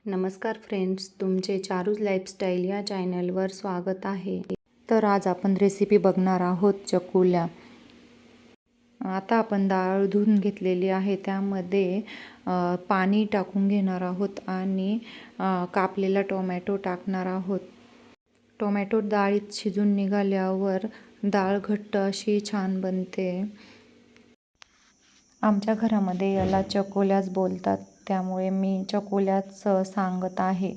नमस्कार फ्रेंड्स, तुमचे चारूज लाईफस्टाईल या चॅनलवर स्वागत आहे. तर आज आपण रेसिपी बघणार आहोत चकुल्या. आता आपण डाळ धुवून घेतलेली आहे, त्यामध्ये पाणी टाकून घेणार आहोत आणि कापलेला टोमॅटो टाकणार आहोत. टोमॅटो डाळीत शिजून निघाल्यावर डाळ घट्ट अशी छान बनते. आमच्या घरामध्ये याला चकोल्याच बोलतात, त्यामुळे मी चकोल्याच सांगत आहे.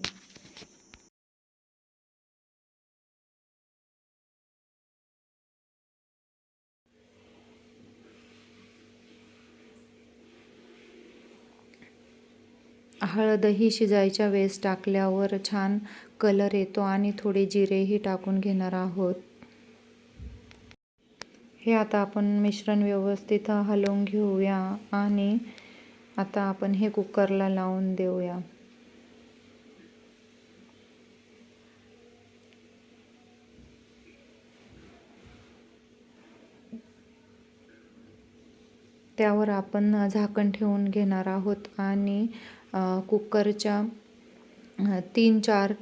हळदही शिजायच्या वेळेस टाकल्यावर छान कलर येतो आणि थोडे जिरेही टाकून घेणार आहोत. हे आता आपण मिश्रण व्यवस्थित हलवून घेऊया आणि आता आपण हे कुकरला लावून देऊया. त्यावर आपण झाकण ठेवून घेणार आहोत आणि कुकरच्या 3-4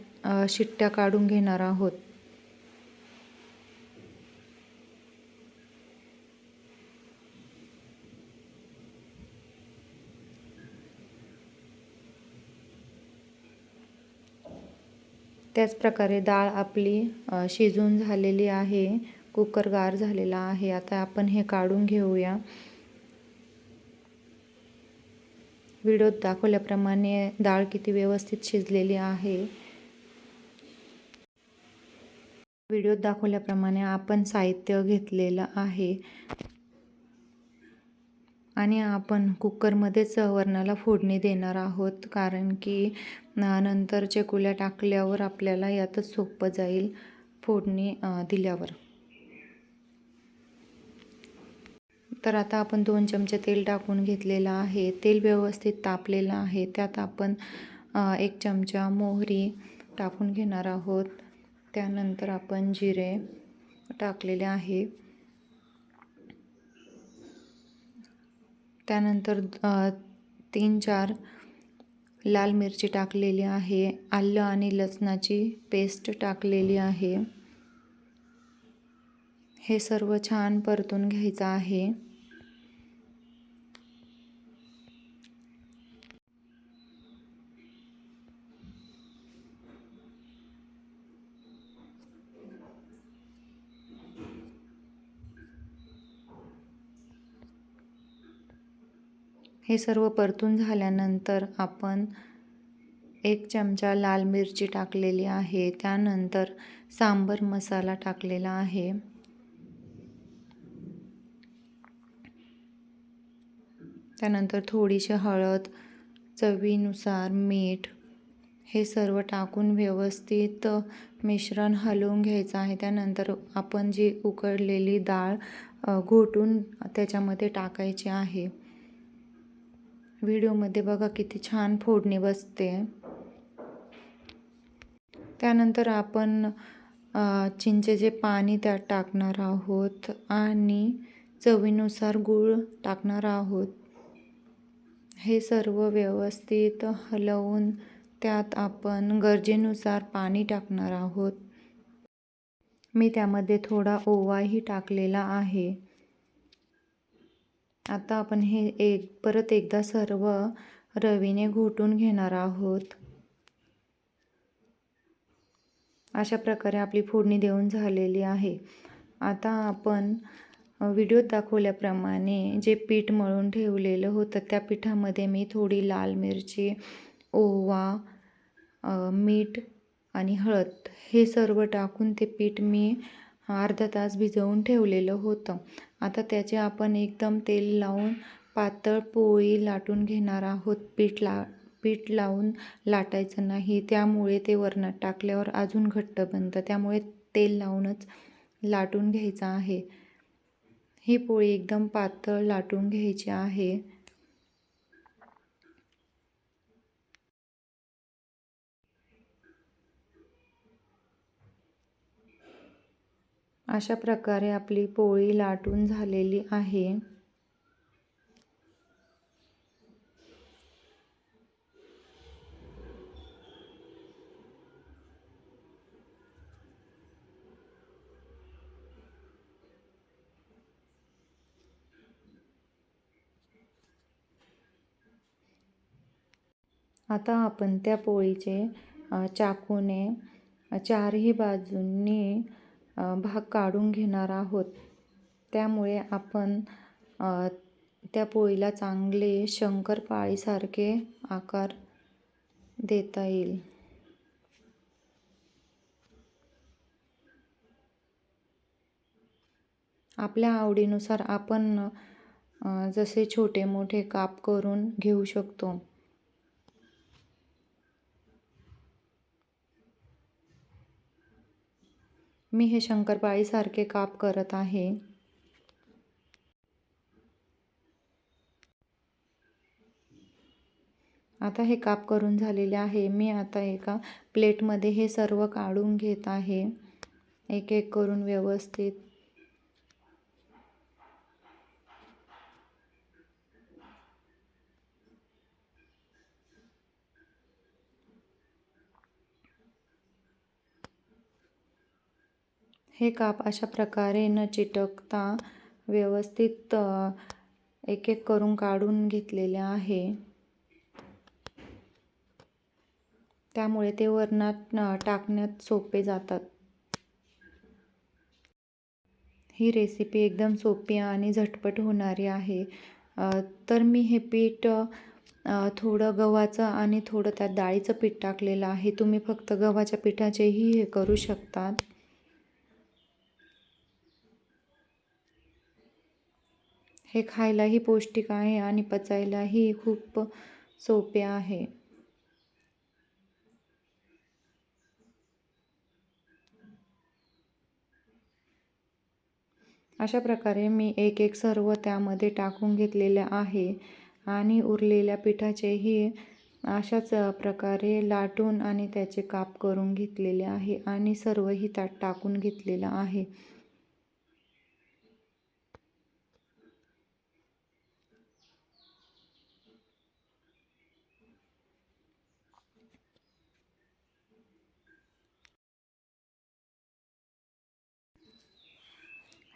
शिट्ट्या काढून घेणार आहोत. त्याच प्रकारे डाळ आपली शिजून झालेली आहे, कुकर गार झालेला आहे. आता आपण हे काढून घेऊया. व्हिडिओत दाखवल्याप्रमाणे डाळ किती व्यवस्थित शिजलेली आहे. व्हिडिओत दाखवल्याप्रमाणे आपण साहित्य घेतलेलं आहे आणि आपण कुकरमध्येच वरणाला फोडणी देणार आहोत, कारण की नंतर चकुल्या टाकल्यावर आपल्याला यातच सोपं जाईल फोडणी दिल्यावर. तर आता आपण 2 चमचे तेल टाकून घेतलेलं आहे. तेल व्यवस्थित तापलेलं आहे. त्यात आपण 1 चमचा मोहरी टाकून घेणार आहोत. त्यानंतर आपण जिरे टाकलेले आहे. त्यानंतर 3-4 लाल मिरची टाकलेली आहे. आलं आणि लसणाची पेस्ट टाकलेली आहे. हे सर्व छान परतून घ्यायचं आहे. हे सर्व परतून झाल्यानंतर आपण 1 चमचा लाल मिरची टाकलेली आहे. त्यानंतर सांबर मसाला टाकलेला आहे. त्यानंतर थोडीशी हळद, चवीनुसार मीठ हे सर्व टाकून व्यवस्थित मिश्रण हलवून घ्यायचं आहे. त्यानंतर आपण जी उकडलेली डाळ घोटून त्याच्यामध्ये टाकायची आहे. व्हिडिओमध्ये बघा किती छान फोडणी बसते. त्यानंतर आपण चिंचेचे पाणी त्यात टाकणार आहोत आणि चवीनुसार गूळ टाकणार आहोत. हे सर्व व्यवस्थित हलवून त्यात आपण गरजेनुसार पाणी टाकणार आहोत. मी त्यामध्ये थोडा ओवाही टाकलेला आहे. आता आपण हे परत एकदा सर्व रवीने घोटून घेणार आहोत. अशा प्रकारे आपली फोडणी देऊन झालेली आहे. आता आपण व्हिडिओत दाखवल्याप्रमाणे जे पीठ मळून ठेवलेलं होतं, त्या पिठामध्ये मी थोडी लाल मिरची, ओवा, मीठ आणि हळद हे सर्व टाकून ते पीठ मी अर्धा तास भिजवून ठेवलेलं होतं. आता त्याचे आपण एकदम तेल लावून पातळ पोळी लाटून घेणार आहोत. पीठ लावून लाटायचं नाही, त्यामुळे ते वरणात टाकल्यावर अजून घट्ट बनतं. त्यामुळे तेल लावूनच लाटून घ्यायचं आहे. ही पोळी एकदम पातळ लाटून घ्यायची आहे. अशा प्रकारे आपली पोळी लाटून झालेली आहे. आता आपण त्या पोळीचे चाकूने चारही बाजूंनी भाग काढून घेणार आहोत. त्यामुळे आपण त्या पोळीला चांगले शंकरपाळीसारखे आकार देता येईल. आपल्या आवडीनुसार आपण जसे छोटे मोठे काप करून घेऊ शकतो. मी हे शंकरपाळीसारखे काप करत आहे. आता हे काप करून झालेले आहे. मी आता एका प्लेटमध्ये हे सर्व काढून घेत आहे, एक एक करून व्यवस्थित. हे काप अशा प्रकारे न चिटकता व्यवस्थित एक एक करून काढून घेतलेले आहे. त्यामुळे ते वरणात टाकण्यात सोपे जातात. ही रेसिपी एकदम सोपी आणि झटपट होणारी आहे. तर मी हे पीठ थोडं गव्हाचं आणि थोडं त्यात डाळीचं पीठ टाकलेलं आहे. तुम्ही फक्त गव्हाच्या पिठाचेही हे करू शकतात. हे खायलाही पौष्टिक आहे आणि पचायलाही खूप सोपे आहे. अशा प्रकारे मी एक एक सर्व त्यामध्ये टाकून घेतलेले आहे आणि उरलेल्या पिठाचेही अशाच प्रकारे लाटून आणि त्याचे काप करून घेतलेले आहे आणि सर्वही त्यात टाकून घेतलेलं आहे.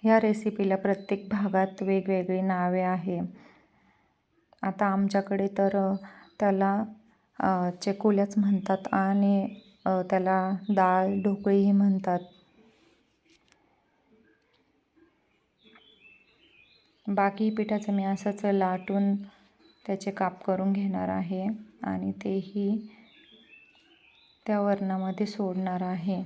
ह्या रेसिपीला प्रत्येक भागात वेगवेगळी नावे आहे. आता आमच्याकडे तर त्याला चकुल्याच म्हणतात आणि त्याला डाळ ढोकळीही म्हणतात. बाकी पिठाचं मी असंच लाटून त्याचे काप करून घेणार आहे आणि तेही त्या वरणामध्ये सोडणार आहे.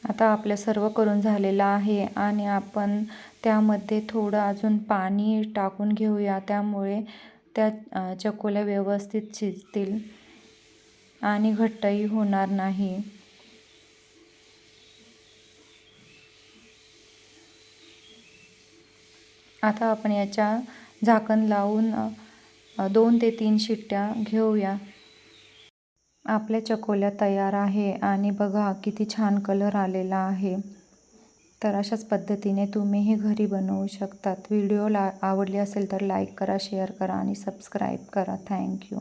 आता आपलं सर्व करून झालेलं आहे आणि आपण त्यामध्ये थोडं अजून पाणी टाकून घेऊया. त्यामुळे त्या चकोल्या व्यवस्थित शिजतील आणि घट्टही होणार नाही. आता आपण याच्या झाकण लावून 2 ते 3 शिट्ट्या घेऊया. आपल्या चकोल्या तयार आहे आणि बघा किती छान कलर आलेला आहे. तर अशाच पद्धतीने तुम्हीही घरी बनवू शकतात. व्हिडिओ आवडली असेल तर लाईक करा, शेअर करा आणि सबस्क्राईब करा. थँक्यू.